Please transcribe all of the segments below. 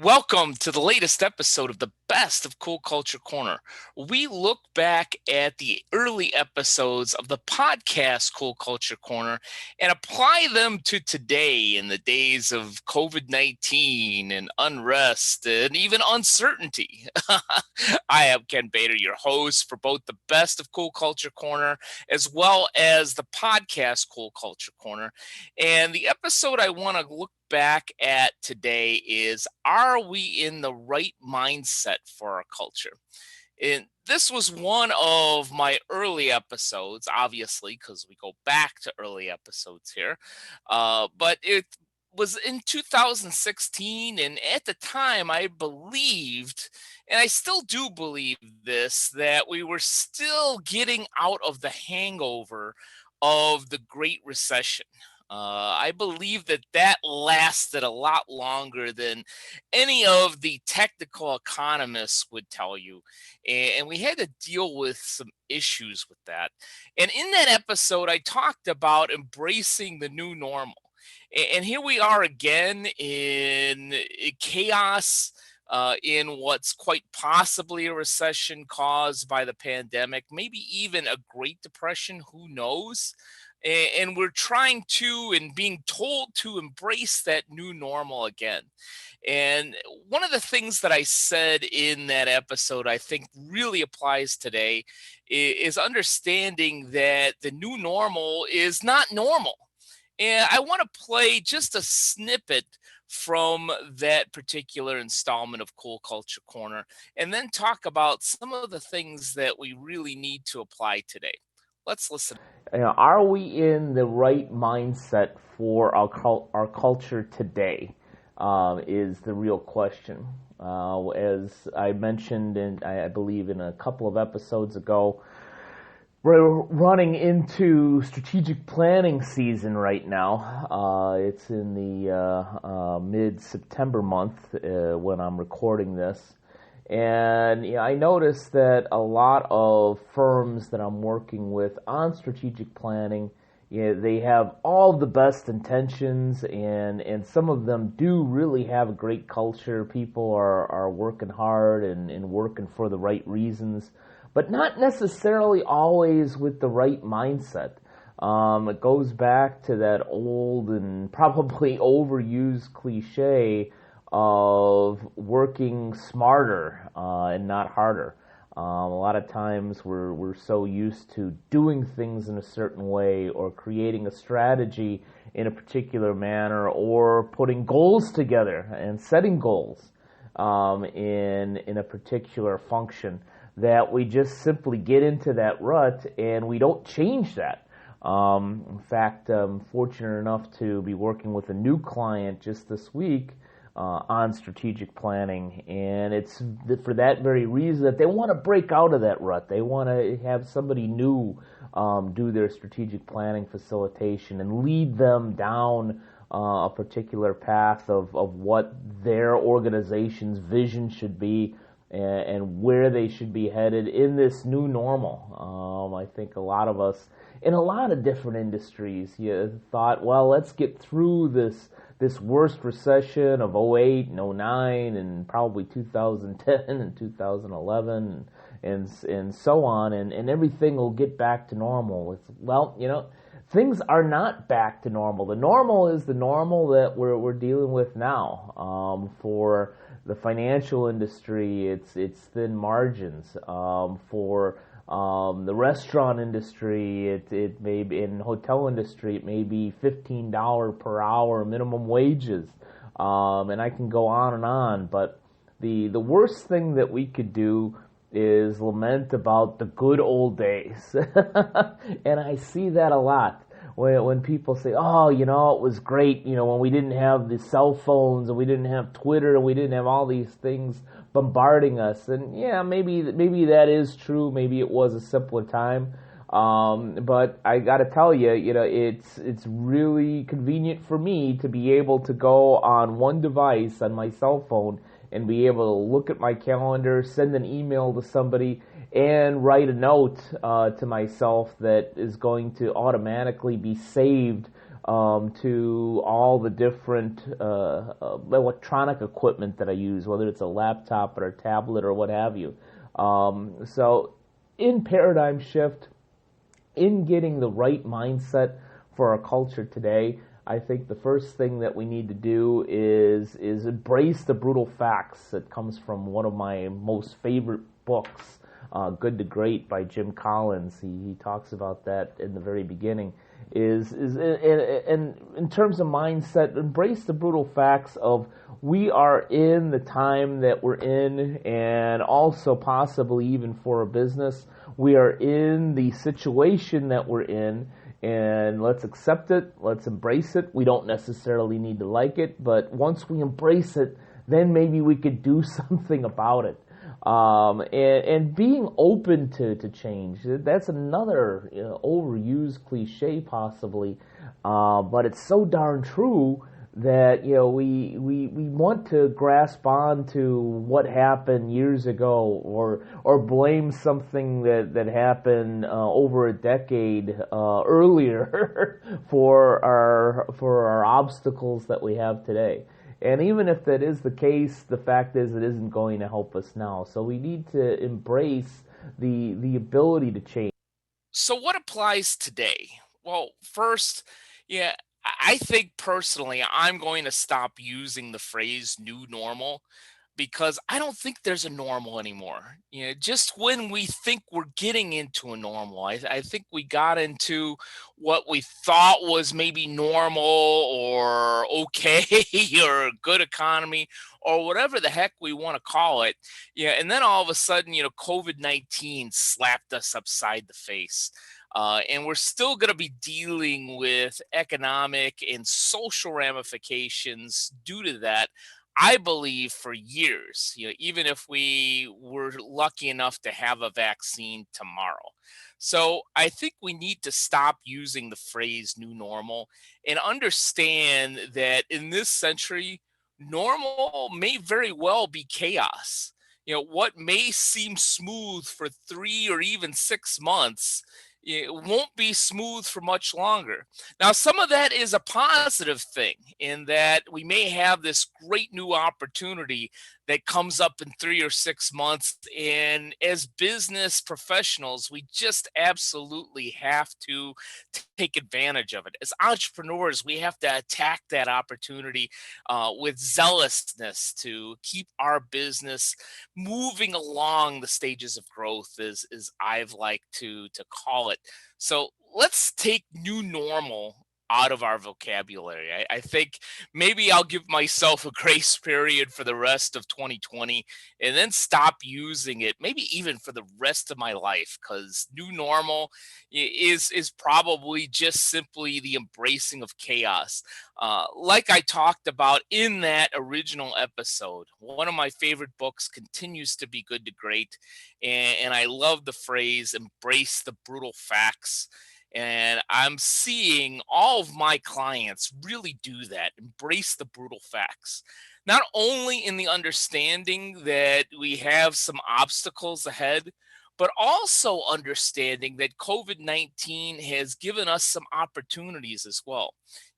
Welcome to the latest episode of the Best of Cool Culture Corner. We look back at the early episodes of the podcast Cool Culture Corner and apply them to today in the days of COVID 19 and unrest and even uncertainty. I am Ken Bader, your host for both the Best of Cool Culture Corner as well as the podcast Cool Culture Corner. And the episode I want to look back at today is, are we in the right mindset for our culture? And this was one of my early episodes, obviously, because we go back to early episodes here. But it was in 2016. And at the time, I believed, and I still do believe this, that we were still getting out of the hangover of the Great Recession. I believe that that lasted a lot longer than any of the technical economists would tell you. And we had to deal with some issues with that. And in that episode, I talked about embracing the new normal. And here we are again in chaos. In what's quite possibly a recession caused by the pandemic, maybe even a Great Depression, who knows? And we're trying to and being told to embrace that new normal again. And one of the things that I said in that episode, I think really applies today, is understanding that the new normal is not normal. And I want to play just a snippet from that particular installment of Cool Culture Corner and then talk about some of the things that we really need to apply today. Let's listen. Are we in the right mindset for our culture today? Is the real question. As I mentioned, and I believe in a couple of episodes ago, we're running into strategic planning season right now. It's in the mid-September month when I'm recording this. And I noticed that a lot of firms that I'm working with on strategic planning, they have all the best intentions, and some of them do really have a great culture. People are working hard and working for the right reasons, but not necessarily always with the right mindset. It goes back to that old and probably overused cliche of working smarter and not harder. A lot of times we're so used to doing things in a certain way or creating a strategy in a particular manner or putting goals together and setting goals in a particular function that we just simply get into that rut and we don't change that. In fact, I'm fortunate enough to be working with a new client just this week on strategic planning, and it's for that very reason that they want to break out of that rut. They want to have somebody new do their strategic planning facilitation and lead them down a particular path of what their organization's vision should be and where they should be headed in this new normal. I think a lot of us in a lot of different industries thought, well, let's get through this worst recession of '08 and '09 and probably 2010 and 2011 and so on, and everything will get back to normal. Things are not back to normal. The normal is the normal that we're dealing with now. For the financial industry, it's thin margins. For the restaurant industry, it may be, in hotel industry, it may be $15 per hour minimum wages, and I can go on and on. But the worst thing that we could do is lament about the good old days, and I see that a lot. When people say, "Oh, it was great," when we didn't have the cell phones and we didn't have Twitter and we didn't have all these things bombarding us, and yeah, maybe that is true. Maybe it was a simpler time, but I got to tell you, it's really convenient for me to be able to go on one device on my cell phone and be able to look at my calendar, send an email to somebody, and write a note to myself that is going to automatically be saved to all the different electronic equipment that I use, whether it's a laptop or a tablet or what have you. So in paradigm shift, in getting the right mindset for our culture today, I think the first thing that we need to do is embrace the brutal facts. It comes from one of my most favorite books, Good to Great by Jim Collins. He talks about that in the very beginning. Is in terms of mindset, embrace the brutal facts of we are in the time that we're in, and also possibly even for a business, we are in the situation that we're in, and let's accept it, let's embrace it. We don't necessarily need to like it, but once we embrace it, then maybe we could do something about it. And being open to change. That's another overused cliche, possibly, but it's so darn true that we want to grasp on to what happened years ago, or blame something that happened over a decade earlier for our obstacles that we have today. And even if that is the case, the fact is it isn't going to help us now. So we need to embrace the ability to change. So what applies today? Well, first, yeah, I think personally I'm going to stop using the phrase new normal because I don't think there's a normal anymore. Just when we think we're getting into a normal, I think we got into what we thought was maybe normal or okay or a good economy or whatever the heck we want to call it. Yeah, and then all of a sudden, COVID-19 slapped us upside the face. And we're still going to be dealing with economic and social ramifications due to that, I believe, for years, even if we were lucky enough to have a vaccine tomorrow. So I think we need to stop using the phrase new normal and understand that in this century, normal may very well be chaos. What may seem smooth for 3 or even 6 months, it won't be smooth for much longer. Now, some of that is a positive thing in that we may have this great new opportunity that comes up in 3 or 6 months. And as business professionals, we just absolutely have to take advantage of it. As entrepreneurs, we have to attack that opportunity with zealousness to keep our business moving along the stages of growth, as I've like to call it. So let's take new normal out of our vocabulary. I think maybe I'll give myself a grace period for the rest of 2020 and then stop using it, maybe even for the rest of my life, because new normal is probably just simply the embracing of chaos. Like I talked about in that original episode, one of my favorite books continues to be Good to Great. And I love the phrase embrace the brutal facts. And I'm seeing all of my clients really do that, embrace the brutal facts. Not only in the understanding that we have some obstacles ahead, but also understanding that COVID-19 has given us some opportunities as well,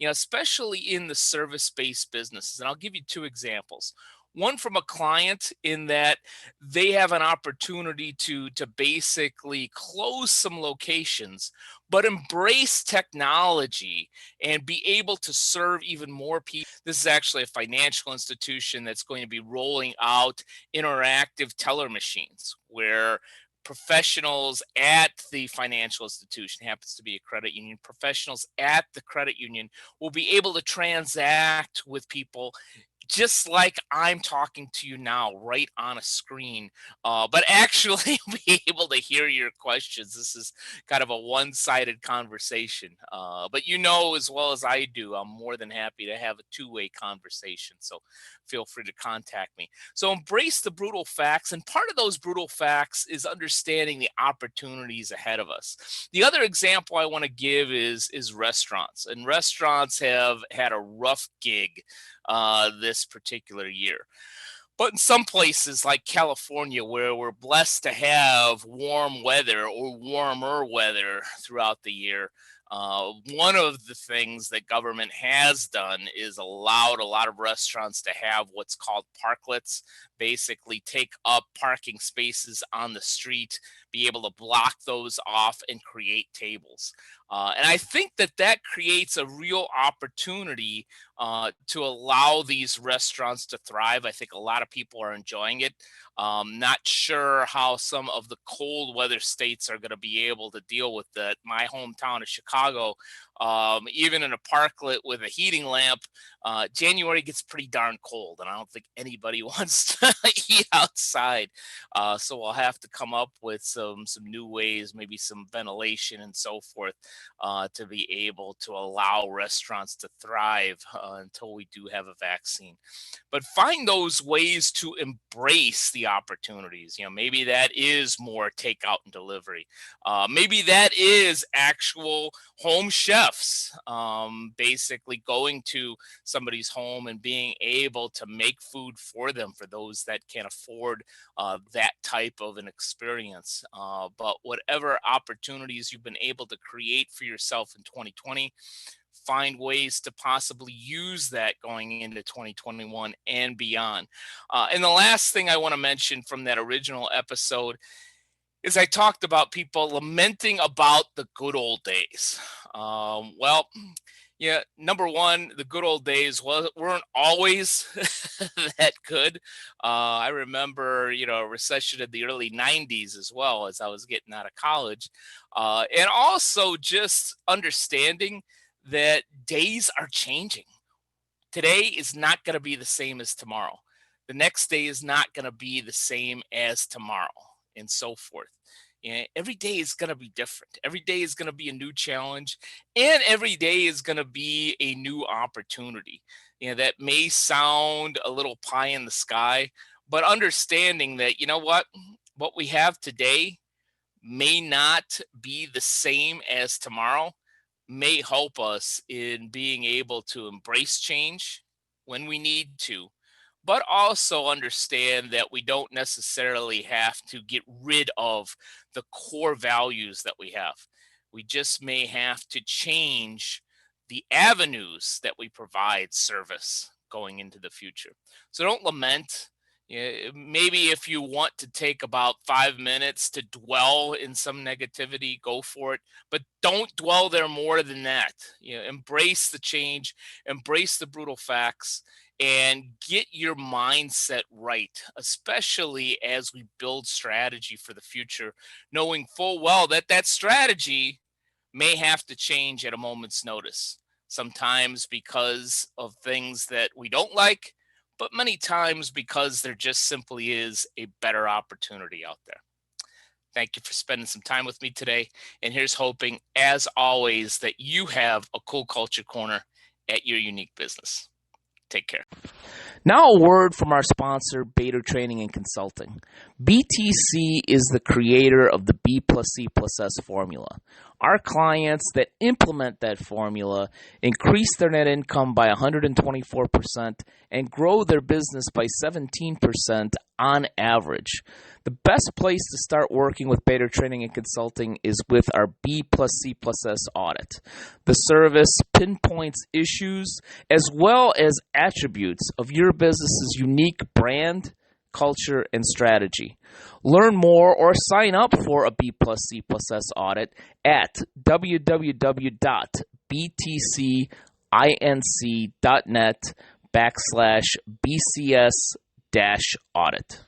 especially in the service based businesses. And I'll give you two examples. One from a client in that they have an opportunity to basically close some locations, but embrace technology and be able to serve even more people. This is actually a financial institution that's going to be rolling out interactive teller machines where professionals at the financial institution, happens to be a credit union, professionals at the credit union will be able to transact with people just like I'm talking to you now, right on a screen, but actually be able to hear your questions. This is kind of a one-sided conversation, but as well as I do, I'm more than happy to have a two-way conversation. So feel free to contact me. So embrace the brutal facts, and part of those brutal facts is understanding the opportunities ahead of us. The other example I want to give is restaurants, and restaurants have had a rough gig this particular year. But in some places like California, where we're blessed to have warm weather or warmer weather throughout the year, One of the things that government has done is allowed a lot of restaurants to have what's called parklets, basically take up parking spaces on the street, be able to block those off and create tables. And I think that that creates a real opportunity to allow these restaurants to thrive. I think a lot of people are enjoying it. Not sure how some of the cold weather states are going to be able to deal with that. My hometown of Chicago, even in a parklet with a heating lamp, January gets pretty darn cold, and I don't think anybody wants to eat outside. So we'll have to come up with some new ways, maybe some ventilation and so forth, to be able to allow restaurants to thrive until we do have a vaccine. But find those ways to embrace the opportunities. Maybe that is more takeout and delivery. Maybe that is actual home chefs, basically going to somebody's home and being able to make food for them, for those that can afford that type of an experience. But whatever opportunities you've been able to create for yourself in 2020, find ways to possibly use that going into 2021 and beyond. And the last thing I want to mention from that original episode is I talked about people lamenting about the good old days. Well, yeah, number one, the good old days weren't always that good. I remember, a recession in the early 90s as well, as I was getting out of college. And also just understanding that days are changing. Today is not going to be the same as tomorrow. The next day is not going to be the same as tomorrow, and so forth. Every day is going to be different. Every day is going to be a new challenge, and every day is going to be a new opportunity. That may sound a little pie in the sky, but understanding that, what we have today may not be the same as tomorrow may help us in being able to embrace change when we need to, but also understand that we don't necessarily have to get rid of the core values that we have. We just may have to change the avenues that we provide service going into the future. So don't lament. Maybe if you want to take about 5 minutes to dwell in some negativity, go for it. But don't dwell there more than that. Embrace the change, embrace the brutal facts, and get your mindset right, especially as we build strategy for the future, knowing full well that that strategy may have to change at a moment's notice. Sometimes because of things that we don't like, but many times because there just simply is a better opportunity out there. Thank you for spending some time with me today. And here's hoping, as always, that you have a cool culture corner at your unique business. Take care. Now a word from our sponsor, Bader Training and Consulting. BTC is the creator of the B+C+S formula. Our clients that implement that formula increase their net income by 124% and grow their business by 17% on average. The best place to start working with Bader Training and Consulting is with our B+C+S audit. The service pinpoints issues as well as attributes of your business's unique brand, culture, and strategy. Learn more or sign up for a B+C+S audit at www.btcinc.net/BCS-audit.